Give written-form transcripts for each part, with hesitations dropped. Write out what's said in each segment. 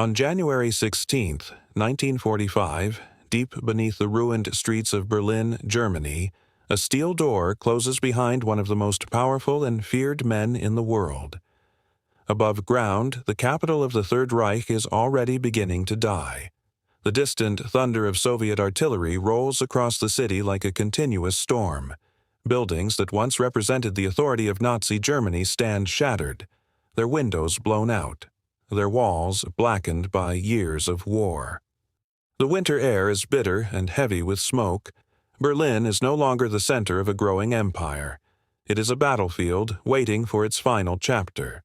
On January 16, 1945, deep beneath the ruined streets of Berlin, Germany, a steel door closes behind one of the most powerful and feared men in the world. Above ground, the capital of the Third Reich is already beginning to die. The distant thunder of Soviet artillery rolls across the city like a continuous storm. Buildings that once represented the authority of Nazi Germany stand shattered, their windows blown out, their walls blackened by years of war. The winter air is bitter and heavy with smoke. Berlin is no longer the center of a growing empire. It is a battlefield waiting for its final chapter.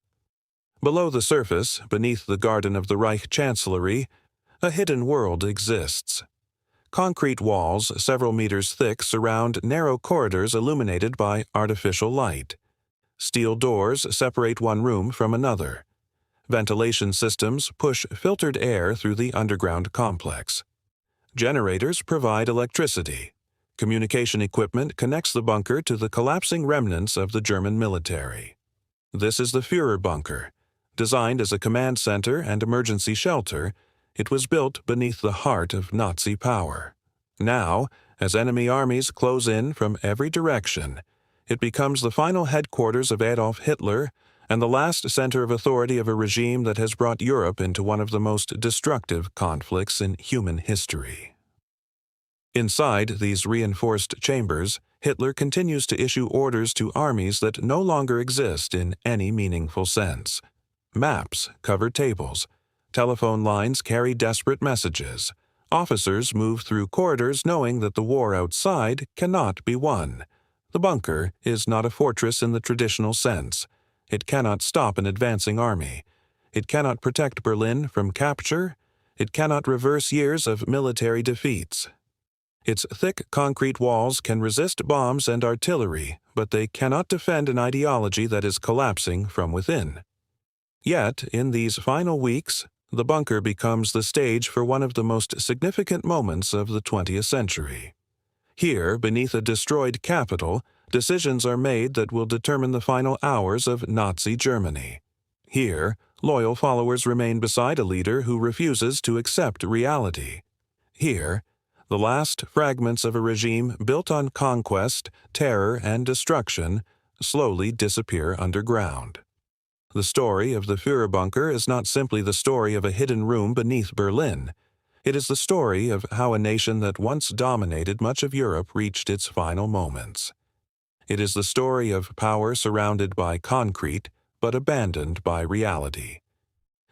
Below the surface, beneath the garden of the Reich Chancellery, a hidden world exists. Concrete walls several meters thick surround narrow corridors illuminated by artificial light. Steel doors separate one room from another. Ventilation systems push filtered air through the underground complex. Generators provide electricity. Communication equipment connects the bunker to the collapsing remnants of the German military. This is the Führer bunker. Designed as a command center and emergency shelter, it was built beneath the heart of Nazi power. Now, as enemy armies close in from every direction, it becomes the final headquarters of Adolf Hitler and the last center of authority of a regime that has brought Europe into one of the most destructive conflicts in human history. Inside these reinforced chambers, Hitler continues to issue orders to armies that no longer exist in any meaningful sense. Maps cover tables. Telephone lines carry desperate messages. Officers move through corridors knowing that the war outside cannot be won. The bunker is not a fortress in the traditional sense. It cannot stop an advancing army. It cannot protect Berlin from capture. It cannot reverse years of military defeats. Its thick concrete walls can resist bombs and artillery, but they cannot defend an ideology that is collapsing from within. Yet, in these final weeks, the bunker becomes the stage for one of the most significant moments of the 20th century. Here, beneath a destroyed capital, decisions are made that will determine the final hours of Nazi Germany. Here, loyal followers remain beside a leader who refuses to accept reality. Here, the last fragments of a regime built on conquest, terror, and destruction slowly disappear underground. The story of the Führer bunker is not simply the story of a hidden room beneath Berlin. It is the story of how a nation that once dominated much of Europe reached its final moments. It is the story of power surrounded by concrete, but abandoned by reality.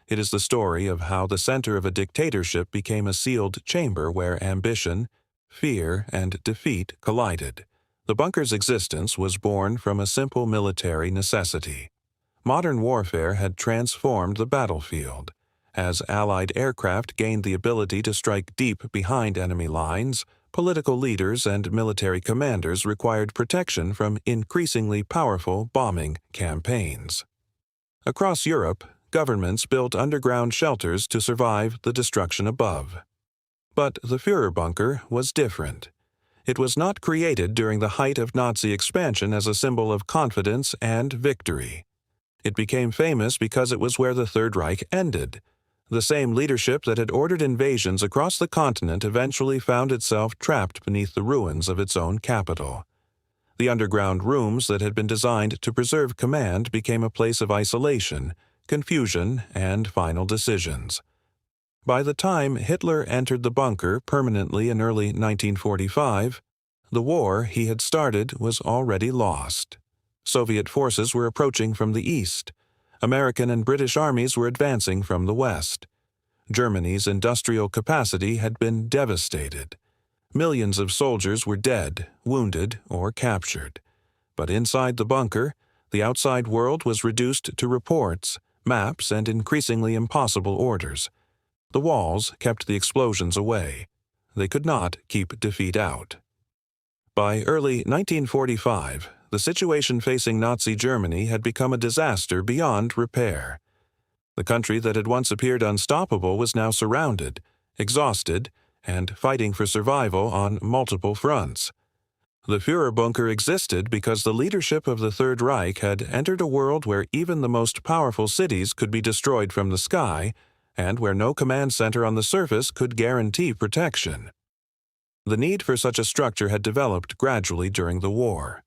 It is the story of how the center of a dictatorship became a sealed chamber where ambition, fear, and defeat collided. The bunker's existence was born from a simple military necessity. Modern warfare had transformed the battlefield. As Allied aircraft gained the ability to strike deep behind enemy lines, political leaders and military commanders required protection from increasingly powerful bombing campaigns. Across Europe, governments built underground shelters to survive the destruction above. But the Führer bunker was different. It was not created during the height of Nazi expansion as a symbol of confidence and victory. It became famous because it was where the Third Reich ended. The same leadership that had ordered invasions across the continent eventually found itself trapped beneath the ruins of its own capital. The underground rooms that had been designed to preserve command became a place of isolation, confusion, and final decisions. By the time Hitler entered the bunker permanently in early 1945, the war he had started was already lost. Soviet forces were approaching from the east. American and British armies were advancing from the west. Germany's industrial capacity had been devastated. Millions of soldiers were dead, wounded, or captured. But inside the bunker, the outside world was reduced to reports, maps, and increasingly impossible orders. The walls kept the explosions away. They could not keep defeat out. By early 1945, the situation facing Nazi Germany had become a disaster beyond repair. The country that had once appeared unstoppable was now surrounded, exhausted, and fighting for survival on multiple fronts. The Führer bunker existed because the leadership of the Third Reich had entered a world where even the most powerful cities could be destroyed from the sky, and where no command center on the surface could guarantee protection. The need for such a structure had developed gradually during the war.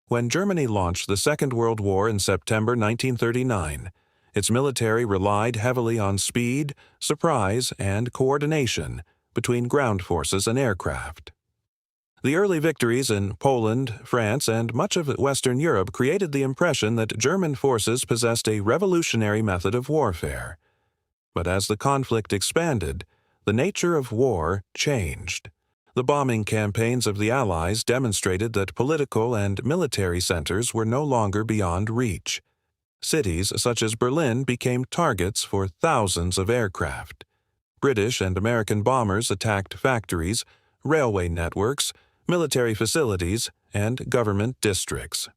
When Germany launched the Second World War in September 1939, its military relied heavily on speed, surprise, and coordination between ground forces and aircraft. The early victories in Poland, France, and much of Western Europe created the impression that German forces possessed a revolutionary method of warfare. But as the conflict expanded, the nature of war changed. The bombing campaigns of the Allies demonstrated that political and military centers were no longer beyond reach. Cities such as Berlin became targets for thousands of aircraft. British and American bombers attacked factories, railway networks, military facilities, and government districts.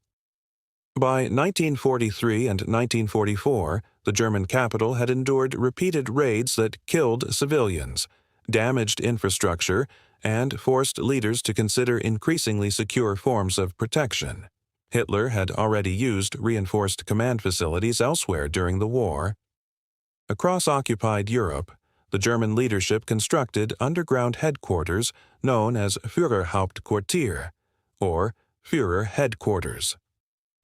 By 1943 and 1944, the German capital had endured repeated raids that killed civilians, damaged infrastructure, and forced leaders to consider increasingly secure forms of protection. Hitler had already used reinforced command facilities elsewhere during the war. Across occupied Europe, the German leadership constructed underground headquarters known as Führerhauptquartier, or Führer headquarters.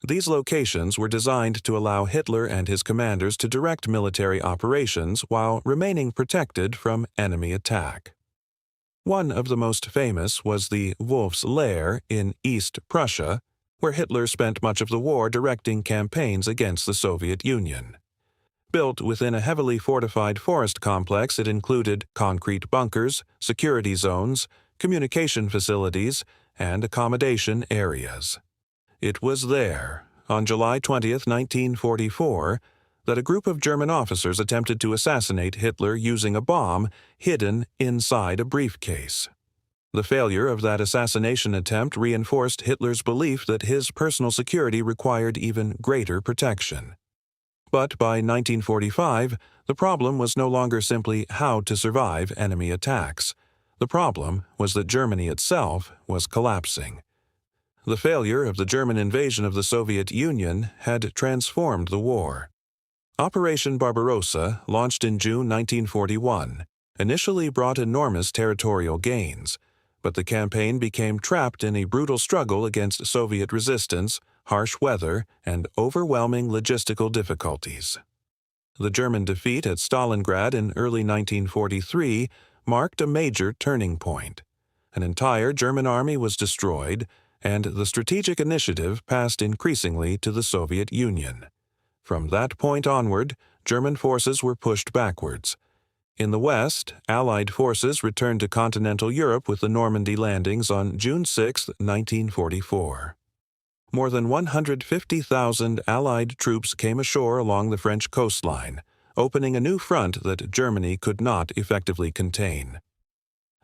These locations were designed to allow Hitler and his commanders to direct military operations while remaining protected from enemy attack. One of the most famous was the Wolf's Lair in East Prussia, where Hitler spent much of the war directing campaigns against the Soviet Union. Built within a heavily fortified forest complex, it included concrete bunkers, security zones, communication facilities, and accommodation areas. It was there, on July 20, 1944, that a group of German officers attempted to assassinate Hitler using a bomb hidden inside a briefcase. The failure of that assassination attempt reinforced Hitler's belief that his personal security required even greater protection. But by 1945, the problem was no longer simply how to survive enemy attacks. The problem was that Germany itself was collapsing. The failure of the German invasion of the Soviet Union had transformed the war. Operation Barbarossa, launched in June 1941, initially brought enormous territorial gains, but the campaign became trapped in a brutal struggle against Soviet resistance, harsh weather, and overwhelming logistical difficulties. The German defeat at Stalingrad in early 1943 marked a major turning point. An entire German army was destroyed, and the strategic initiative passed increasingly to the Soviet Union. From that point onward, German forces were pushed backwards. In the West, Allied forces returned to continental Europe with the Normandy landings on June 6, 1944. More than 150,000 Allied troops came ashore along the French coastline, opening a new front that Germany could not effectively contain.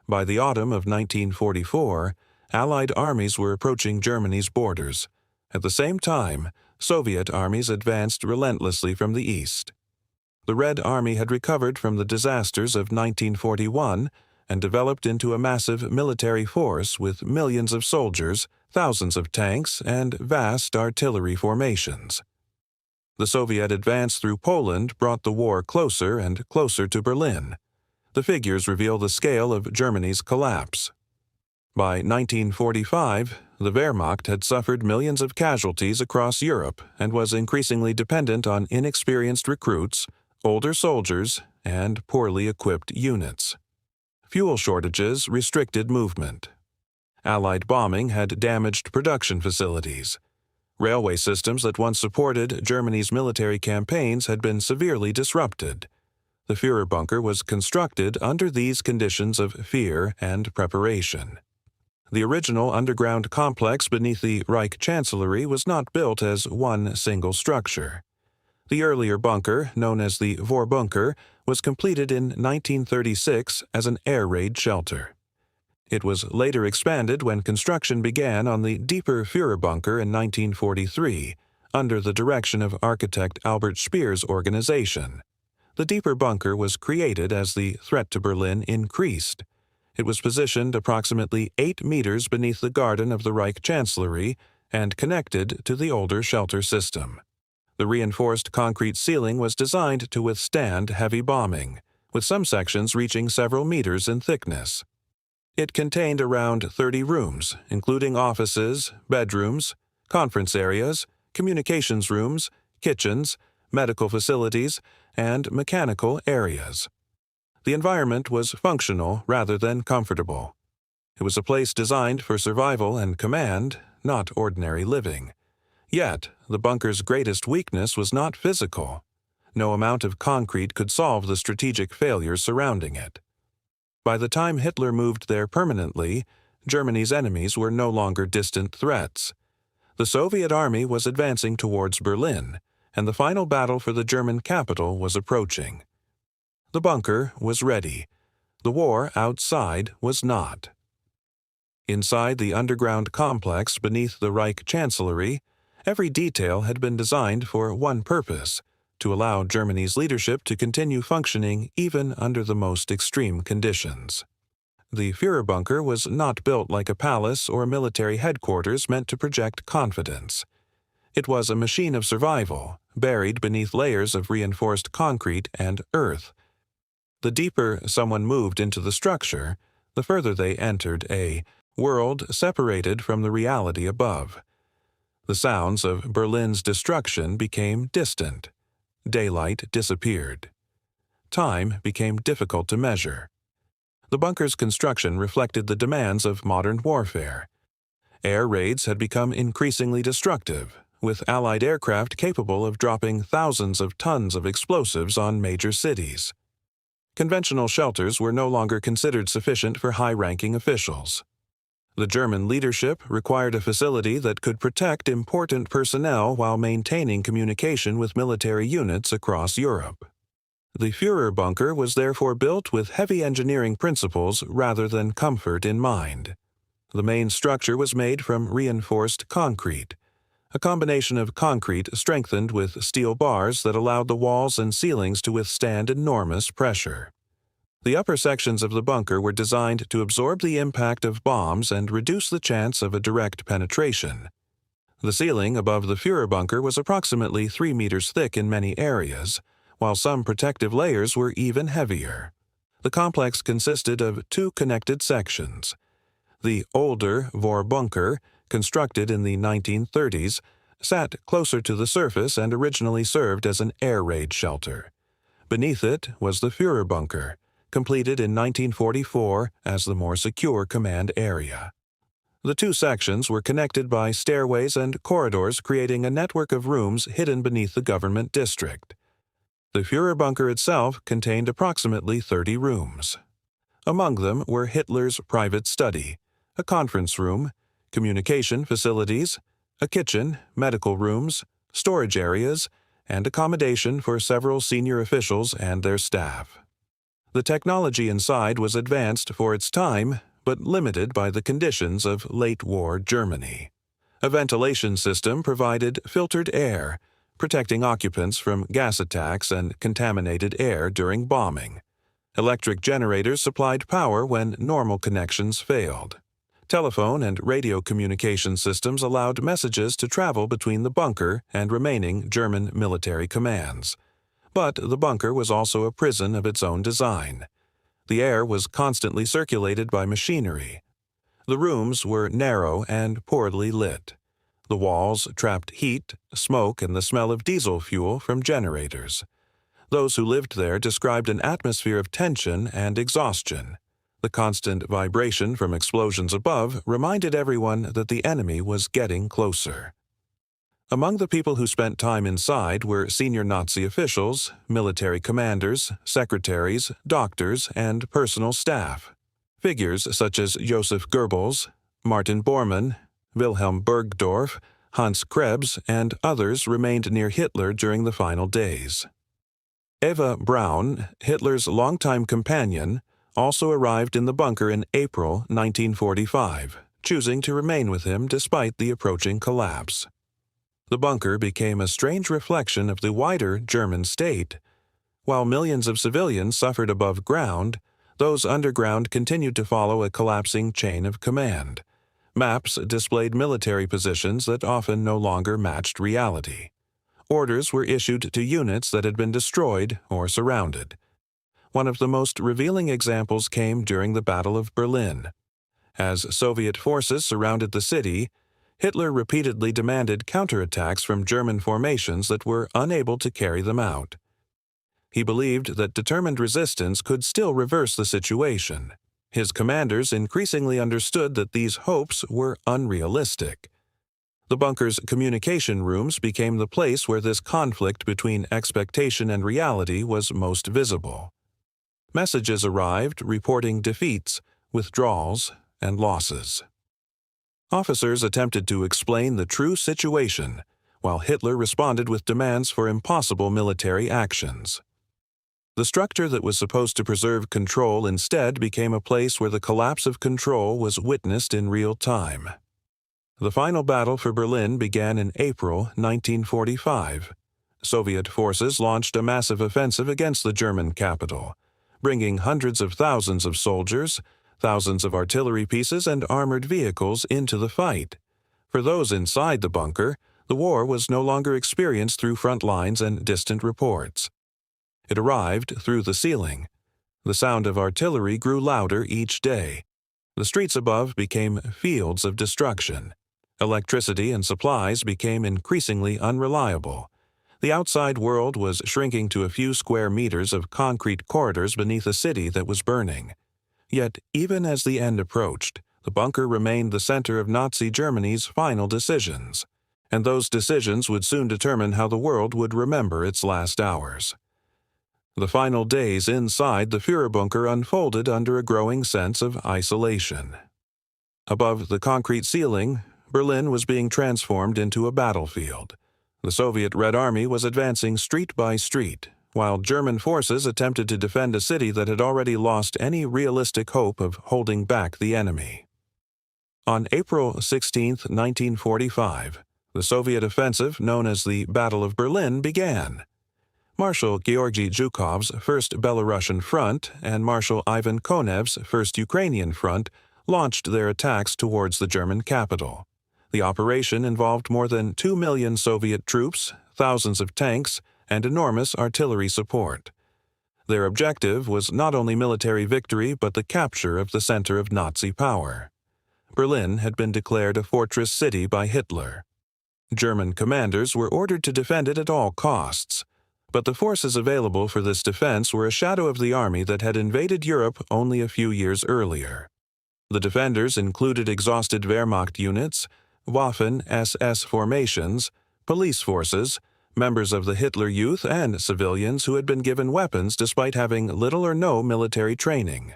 By the autumn of 1944, Allied armies were approaching Germany's borders. At the same time, Soviet armies advanced relentlessly from the east. The Red Army had recovered from the disasters of 1941 and developed into a massive military force with millions of soldiers, thousands of tanks, and vast artillery formations. The Soviet advance through Poland brought the war closer and closer to Berlin. The figures reveal the scale of Germany's collapse. By 1945, the Wehrmacht had suffered millions of casualties across Europe and was increasingly dependent on inexperienced recruits, older soldiers, and poorly equipped units. Fuel shortages restricted movement. Allied bombing had damaged production facilities. Railway systems that once supported Germany's military campaigns had been severely disrupted. The Führer bunker was constructed under these conditions of fear and preparation. The original underground complex beneath the Reich Chancellery was not built as one single structure. The earlier bunker, known as the Vorbunker, was completed in 1936 as an air raid shelter. It was later expanded when construction began on the deeper Führer bunker in 1943, under the direction of architect Albert Speer's organization. The deeper bunker was created as the threat to Berlin increased. It was positioned approximately 8 meters beneath the garden of the Reich Chancellery and connected to the older shelter system. The reinforced concrete ceiling was designed to withstand heavy bombing, with some sections reaching several meters in thickness. It contained around 30 rooms, including offices, bedrooms, conference areas, communications rooms, kitchens, medical facilities, and mechanical areas. The environment was functional rather than comfortable. It was a place designed for survival and command, not ordinary living. Yet, the bunker's greatest weakness was not physical. No amount of concrete could solve the strategic failures surrounding it. By the time Hitler moved there permanently, Germany's enemies were no longer distant threats. The Soviet army was advancing towards Berlin, and the final battle for the German capital was approaching. The bunker was ready. The war outside was not. Inside the underground complex beneath the Reich Chancellery, every detail had been designed for one purpose: to allow Germany's leadership to continue functioning even under the most extreme conditions. The Führerbunker was not built like a palace or military headquarters meant to project confidence. It was a machine of survival, buried beneath layers of reinforced concrete and earth. The deeper someone moved into the structure, the further they entered a world separated from the reality above. The sounds of Berlin's destruction became distant. Daylight disappeared. Time became difficult to measure. The bunker's construction reflected the demands of modern warfare. Air raids had become increasingly destructive, with Allied aircraft capable of dropping thousands of tons of explosives on major cities. Conventional shelters were no longer considered sufficient for high-ranking officials. The German leadership required a facility that could protect important personnel while maintaining communication with military units across Europe. The Führerbunker was therefore built with heavy engineering principles rather than comfort in mind. The main structure was made from reinforced concrete, a combination of concrete strengthened with steel bars that allowed the walls and ceilings to withstand enormous pressure. The upper sections of the bunker were designed to absorb the impact of bombs and reduce the chance of a direct penetration. The ceiling above the Führerbunker was approximately 3 meters thick in many areas, while some protective layers were even heavier. The complex consisted of 2 connected sections. The older Vorbunker, constructed in the 1930s, sat closer to the surface and originally served as an air raid shelter. Beneath it was the Führerbunker, completed in 1944 as the more secure command area. The 2 sections were connected by stairways and corridors, creating a network of rooms hidden beneath the government district. The Führerbunker itself contained approximately 30 rooms. Among them were Hitler's private study, a conference room, communication facilities, a kitchen, medical rooms, storage areas, and accommodation for several senior officials and their staff. The technology inside was advanced for its time, but limited by the conditions of late-war Germany. A ventilation system provided filtered air, protecting occupants from gas attacks and contaminated air during bombing. Electric generators supplied power when normal connections failed. Telephone and radio communication systems allowed messages to travel between the bunker and remaining German military commands. But the bunker was also a prison of its own design. The air was constantly circulated by machinery. The rooms were narrow and poorly lit. The walls trapped heat, smoke, and the smell of diesel fuel from generators. Those who lived there described an atmosphere of tension and exhaustion. The constant vibration from explosions above reminded everyone that the enemy was getting closer. Among the people who spent time inside were senior Nazi officials, military commanders, secretaries, doctors, and personal staff. Figures such as Joseph Goebbels, Martin Bormann, Wilhelm Burgdorf, Hans Krebs, and others remained near Hitler during the final days. Eva Braun, Hitler's longtime companion, also arrived in the bunker in April 1945, choosing to remain with him despite the approaching collapse. The bunker became a strange reflection of the wider German state. While millions of civilians suffered above ground, those underground continued to follow a collapsing chain of command. Maps displayed military positions that often no longer matched reality. orders were issued to units that had been destroyed or surrounded. One of the most revealing examples came during the Battle of Berlin. As Soviet forces surrounded the city, Hitler repeatedly demanded counterattacks from German formations that were unable to carry them out. He believed that determined resistance could still reverse the situation. His commanders increasingly understood that these hopes were unrealistic. The bunker's communication rooms became the place where this conflict between expectation and reality was most visible. Messages arrived reporting defeats, withdrawals, and losses. Officers attempted to explain the true situation, while Hitler responded with demands for impossible military actions. The structure that was supposed to preserve control instead became a place where the collapse of control was witnessed in real time. The final battle for Berlin began in April 1945. Soviet forces launched a massive offensive against the German capital, bringing hundreds of thousands of soldiers, thousands of artillery pieces, and armored vehicles into the fight. For those inside the bunker, the war was no longer experienced through front lines and distant reports. It arrived through the ceiling. The sound of artillery grew louder each day. The streets above became fields of destruction. Electricity and supplies became increasingly unreliable. The outside world was shrinking to a few square meters of concrete corridors beneath a city that was burning. Yet, even as the end approached, the bunker remained the center of Nazi Germany's final decisions, and those decisions would soon determine how the world would remember its last hours. The final days inside the Führerbunker unfolded under a growing sense of isolation. Above the concrete ceiling, Berlin was being transformed into a battlefield. The Soviet Red Army was advancing street by street, while German forces attempted to defend a city that had already lost any realistic hope of holding back the enemy. On April 16, 1945, the Soviet offensive, known as the Battle of Berlin, began. Marshal Georgy Zhukov's First Belarusian Front and Marshal Ivan Konev's First Ukrainian Front launched their attacks towards the German capital. The operation involved more than 2 million Soviet troops, thousands of tanks, and enormous artillery support. Their objective was not only military victory but the capture of the center of Nazi power. Berlin had been declared a fortress city by Hitler. German commanders were ordered to defend it at all costs, but the forces available for this defense were a shadow of the army that had invaded Europe only a few years earlier. The defenders included exhausted Wehrmacht units, Waffen-SS formations, police forces, members of the Hitler Youth, and civilians who had been given weapons despite having little or no military training.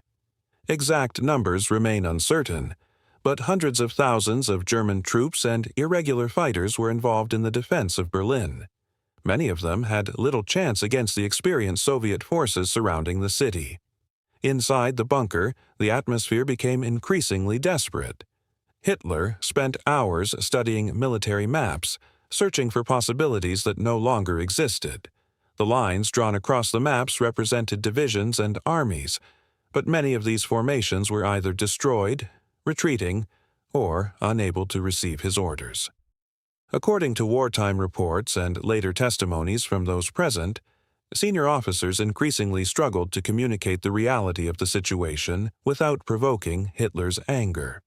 Exact numbers remain uncertain, but hundreds of thousands of German troops and irregular fighters were involved in the defense of Berlin. Many of them had little chance against the experienced Soviet forces surrounding the city. Inside the bunker, the atmosphere became increasingly desperate. Hitler spent hours studying military maps, searching for possibilities that no longer existed. The lines drawn across the maps represented divisions and armies, but many of these formations were either destroyed, retreating, or unable to receive his orders. According to wartime reports and later testimonies from those present, senior officers increasingly struggled to communicate the reality of the situation without provoking Hitler's anger.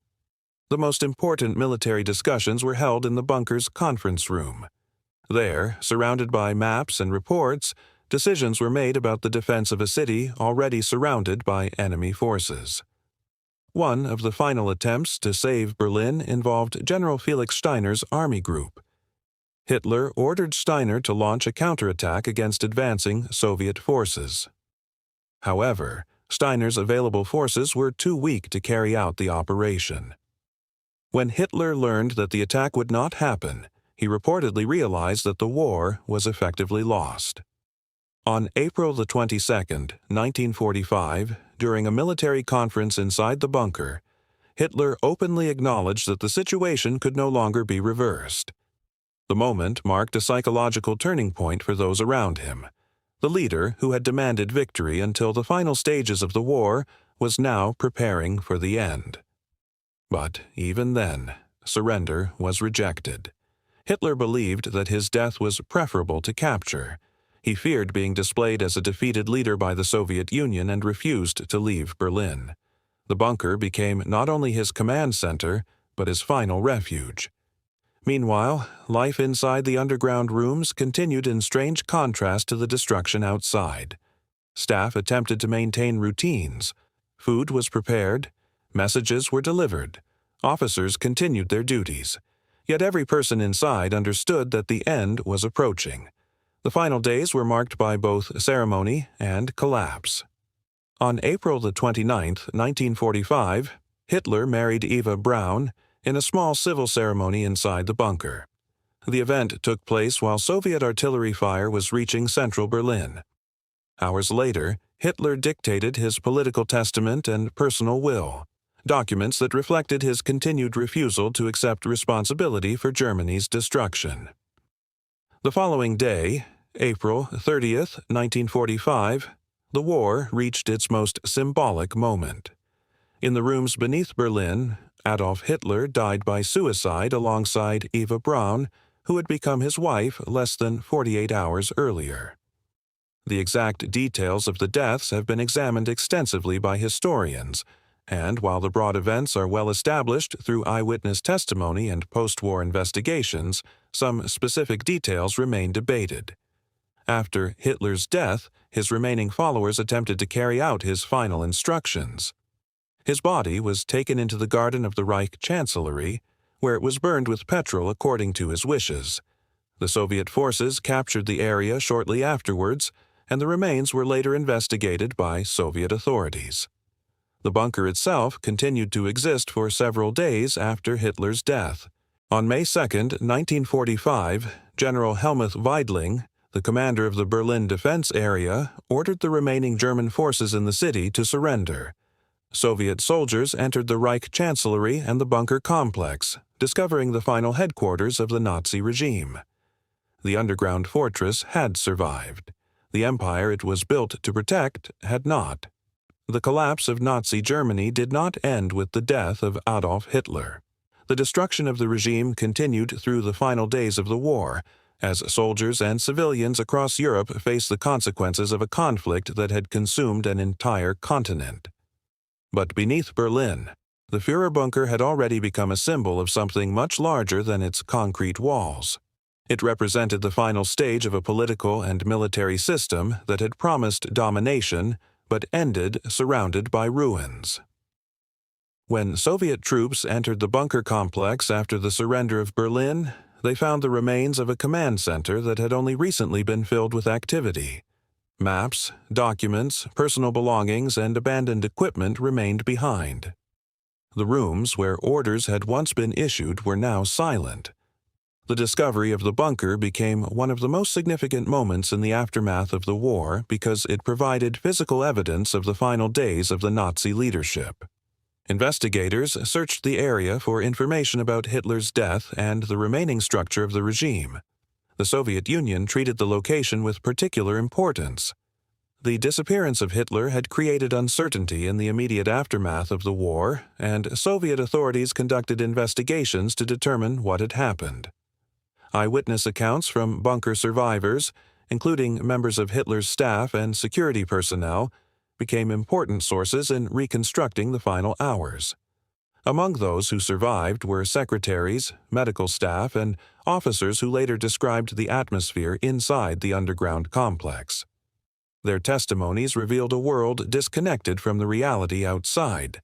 The most important military discussions were held in the bunker's conference room. There, surrounded by maps and reports, decisions were made about the defense of a city already surrounded by enemy forces. One of the final attempts to save Berlin involved General Felix Steiner's army group. Hitler ordered Steiner to launch a counterattack against advancing Soviet forces. However, Steiner's available forces were too weak to carry out the operation. When Hitler learned that the attack would not happen, he reportedly realized that the war was effectively lost. On April 22, 1945, during a military conference inside the bunker, Hitler openly acknowledged that the situation could no longer be reversed. The moment marked a psychological turning point for those around him. The leader, who had demanded victory until the final stages of the war, was now preparing for the end. But even then, surrender was rejected. Hitler believed that his death was preferable to capture. He feared being displayed as a defeated leader by the Soviet Union and refused to leave Berlin. The bunker became not only his command center, but his final refuge. Meanwhile, life inside the underground rooms continued in strange contrast to the destruction outside. Staff attempted to maintain routines. Food was prepared. Messages were delivered. Officers continued their duties. Yet every person inside understood that the end was approaching. The final days were marked by both ceremony and collapse. On April 29, 1945, Hitler married Eva Braun in a small civil ceremony inside the bunker. The event took place while Soviet artillery fire was reaching central Berlin. Hours later, Hitler dictated his political testament and personal will, documents that reflected his continued refusal to accept responsibility for Germany's destruction. The following day, April 30, 1945, the war reached its most symbolic moment. In the rooms beneath Berlin, Adolf Hitler died by suicide alongside Eva Braun, who had become his wife less than 48 hours earlier. The exact details of the deaths have been examined extensively by historians, and while the broad events are well established through eyewitness testimony and post-war investigations, some specific details remain debated. After Hitler's death, his remaining followers attempted to carry out his final instructions. His body was taken into the garden of the Reich Chancellery, where it was burned with petrol according to his wishes. The Soviet forces captured the area shortly afterwards, and the remains were later investigated by Soviet authorities. The bunker itself continued to exist for several days after Hitler's death. On May 2, 1945, General Helmuth Weidling, the commander of the Berlin defense area, ordered the remaining German forces in the city to surrender. Soviet soldiers entered the Reich Chancellery and the bunker complex, discovering the final headquarters of the Nazi regime. The underground fortress had survived. The empire it was built to protect had not. The collapse of Nazi Germany did not end with the death of Adolf Hitler. The destruction of the regime continued through the final days of the war, as soldiers and civilians across Europe faced the consequences of a conflict that had consumed an entire continent. But beneath Berlin, the Führer bunker had already become a symbol of something much larger than its concrete walls. It represented the final stage of a political and military system that had promised domination, but ended surrounded by ruins. When Soviet troops entered the bunker complex after the surrender of Berlin, they found the remains of a command center that had only recently been filled with activity. Maps, documents, personal belongings, and abandoned equipment remained behind. The rooms where orders had once been issued were now silent. The discovery of the bunker became one of the most significant moments in the aftermath of the war because it provided physical evidence of the final days of the Nazi leadership. Investigators searched the area for information about Hitler's death and the remaining structure of the regime. The Soviet Union treated the location with particular importance. The disappearance of Hitler had created uncertainty in the immediate aftermath of the war, and Soviet authorities conducted investigations to determine what had happened. Eyewitness accounts from bunker survivors, including members of Hitler's staff and security personnel, became important sources in reconstructing the final hours. Among those who survived were secretaries, medical staff, and officers who later described the atmosphere inside the underground complex. Their testimonies revealed a world disconnected from the reality outside.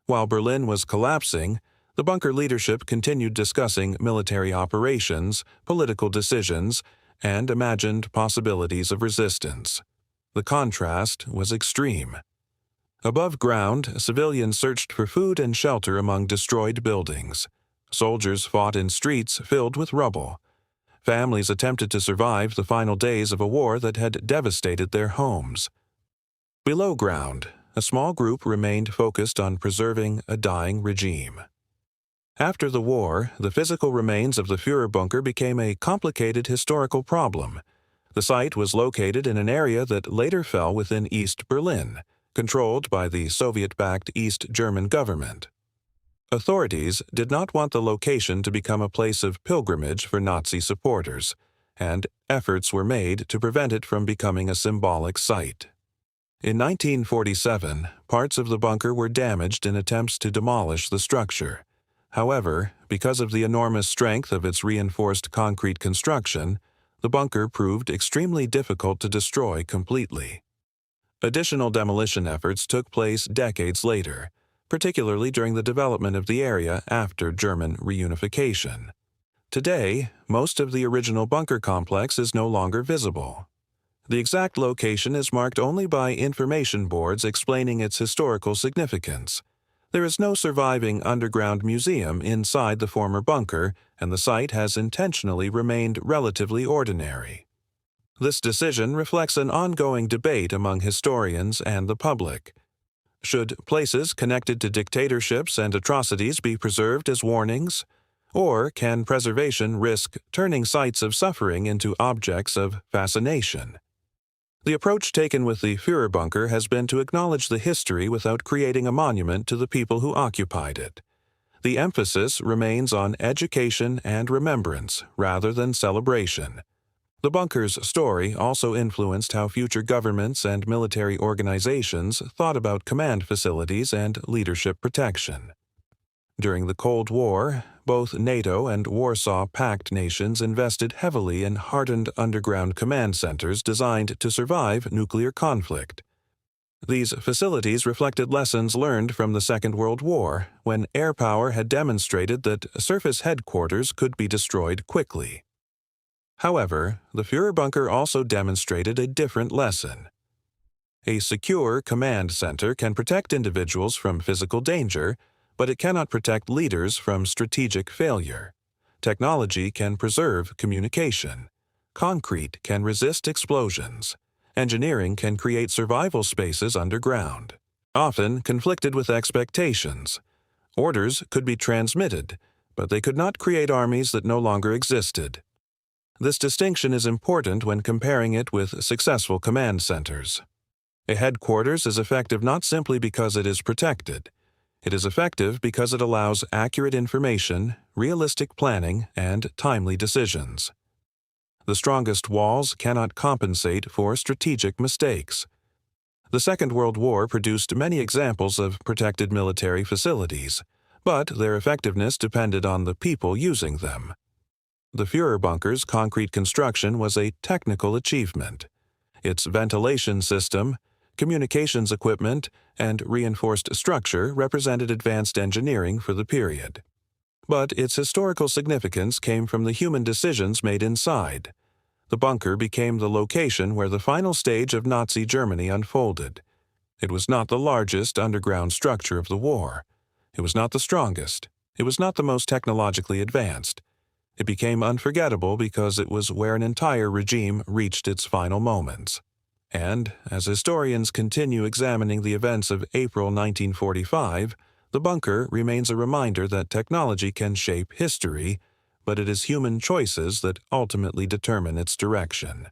While Berlin was collapsing, the bunker leadership continued discussing military operations, political decisions, and imagined possibilities of resistance. The contrast was extreme. Above ground, civilians searched for food and shelter among destroyed buildings. Soldiers fought in streets filled with rubble. Families attempted to survive the final days of a war that had devastated their homes. Below ground, a small group remained focused on preserving a dying regime. After the war, the physical remains of the Führer bunker became a complicated historical problem. The site was located in an area that later fell within East Berlin, controlled by the Soviet-backed East German government. Authorities did not want the location to become a place of pilgrimage for Nazi supporters, and efforts were made to prevent it from becoming a symbolic site. In 1947, parts of the bunker were damaged in attempts to demolish the structure. However, because of the enormous strength of its reinforced concrete construction, the bunker proved extremely difficult to destroy completely. Additional demolition efforts took place decades later, particularly during the development of the area after German reunification. Today, most of the original bunker complex is no longer visible. The exact location is marked only by information boards explaining its historical significance. There is no surviving underground museum inside the former bunker, and the site has intentionally remained relatively ordinary. This decision reflects an ongoing debate among historians and the public. Should places connected to dictatorships and atrocities be preserved as warnings? Or can preservation risk turning sites of suffering into objects of fascination? The approach taken with the Führer bunker has been to acknowledge the history without creating a monument to the people who occupied it. The emphasis remains on education and remembrance rather than celebration. The bunker's story also influenced how future governments and military organizations thought about command facilities and leadership protection. During the Cold War, both NATO and Warsaw Pact nations invested heavily in hardened underground command centers designed to survive nuclear conflict. These facilities reflected lessons learned from the Second World War, when air power had demonstrated that surface headquarters could be destroyed quickly. However, the Führer bunker also demonstrated a different lesson. A secure command center can protect individuals from physical danger, but it cannot protect leaders from strategic failure. Technology can preserve communication. Concrete can resist explosions. Engineering can create survival spaces underground, often conflicted with expectations. Orders could be transmitted, but they could not create armies that no longer existed. This distinction is important when comparing it with successful command centers. A headquarters is effective not simply because it is protected. It is effective because it allows accurate information, realistic planning, and timely decisions. The strongest walls cannot compensate for strategic mistakes. The Second World War produced many examples of protected military facilities, but their effectiveness depended on the people using them. The Führer bunker's concrete construction was a technical achievement. Its ventilation system, communications equipment, and reinforced structure represented advanced engineering for the period. But its historical significance came from the human decisions made inside. The bunker became the location where the final stage of Nazi Germany unfolded. It was not the largest underground structure of the war. It was not the strongest. It was not the most technologically advanced. It became unforgettable because it was where an entire regime reached its final moments. And, as historians continue examining the events of April 1945, the bunker remains a reminder that technology can shape history, but it is human choices that ultimately determine its direction.